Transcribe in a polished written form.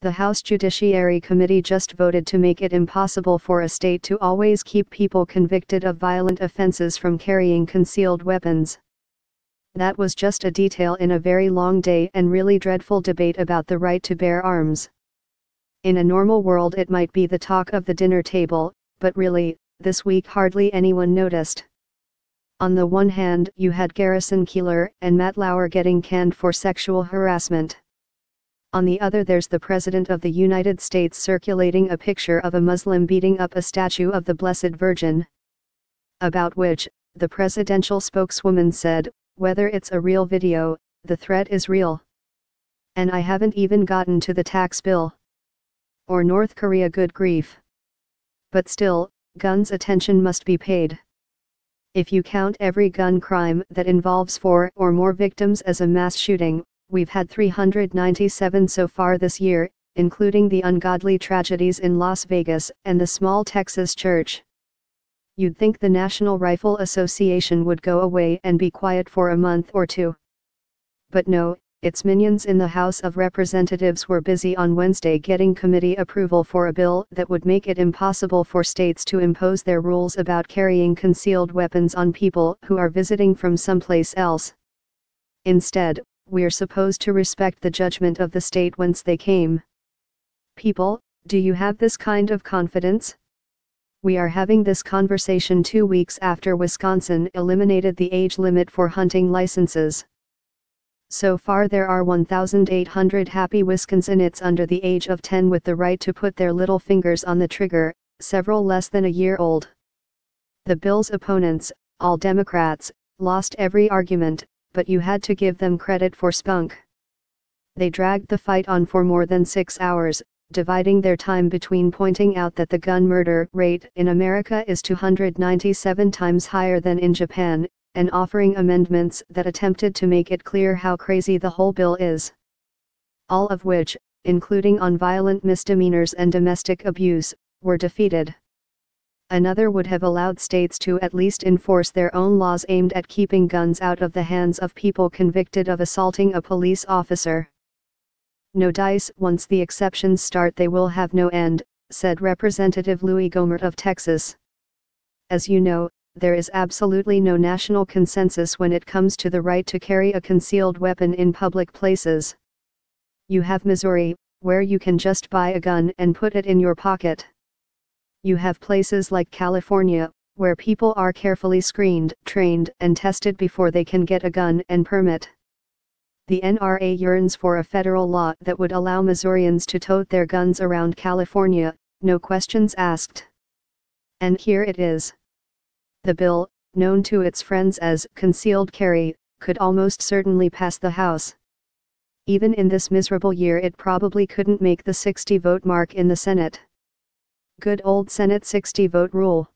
The House Judiciary Committee just voted to make it impossible for a state to always keep people convicted of violent offenses from carrying concealed weapons. That was just a detail in a very long day and really dreadful debate about the right to bear arms. In a normal world it might be the talk of the dinner table, but really, this week hardly anyone noticed. On the one hand, you had Garrison Keillor and Matt Lauer getting canned for sexual harassment. On the other, there's the President of the United States circulating a picture of a Muslim beating up a statue of the Blessed Virgin. About which, the presidential spokeswoman said, "Whether it's a real video, the threat is real. And I haven't even gotten to the tax bill. Or North Korea, good grief. But still, guns attention must be paid. If you count every gun crime that involves 4 or more victims as a mass shooting, we've had 397 so far this year, including the ungodly tragedies in Las Vegas and the small Texas church. You'd think the National Rifle Association would go away and be quiet for a month or two. But no, its minions in the House of Representatives were busy on Wednesday getting committee approval for a bill that would make it impossible for states to impose their rules about carrying concealed weapons on people who are visiting from someplace else. Instead, we're supposed to respect the judgment of the state whence they came. People, do you have this kind of confidence? We are having this conversation 2 weeks after Wisconsin eliminated the age limit for hunting licenses. So far there are 1,800 happy Wisconsinites under the age of 10 with the right to put their little fingers on the trigger, several less than a year old. The bill's opponents, all Democrats, lost every argument, but you had to give them credit for spunk. They dragged the fight on for more than 6 hours, dividing their time between pointing out that the gun murder rate in America is 297 times higher than in Japan, and offering amendments that attempted to make it clear how crazy the whole bill is. All of which, including on violent misdemeanors and domestic abuse, were defeated. Another would have allowed states to at least enforce their own laws aimed at keeping guns out of the hands of people convicted of assaulting a police officer. No dice, once the exceptions start they will have no end, said Representative Louis Gohmert of Texas. As you know, there is absolutely no national consensus when it comes to the right to carry a concealed weapon in public places. You have Missouri, where you can just buy a gun and put it in your pocket. You have places like California, where people are carefully screened, trained, and tested before they can get a gun and permit. The NRA yearns for a federal law that would allow Missourians to tote their guns around California, no questions asked. And here it is. The bill, known to its friends as concealed carry, could almost certainly pass the House. Even in this miserable year it probably couldn't make the 60-vote mark in the Senate. Good old Senate 60-vote rule.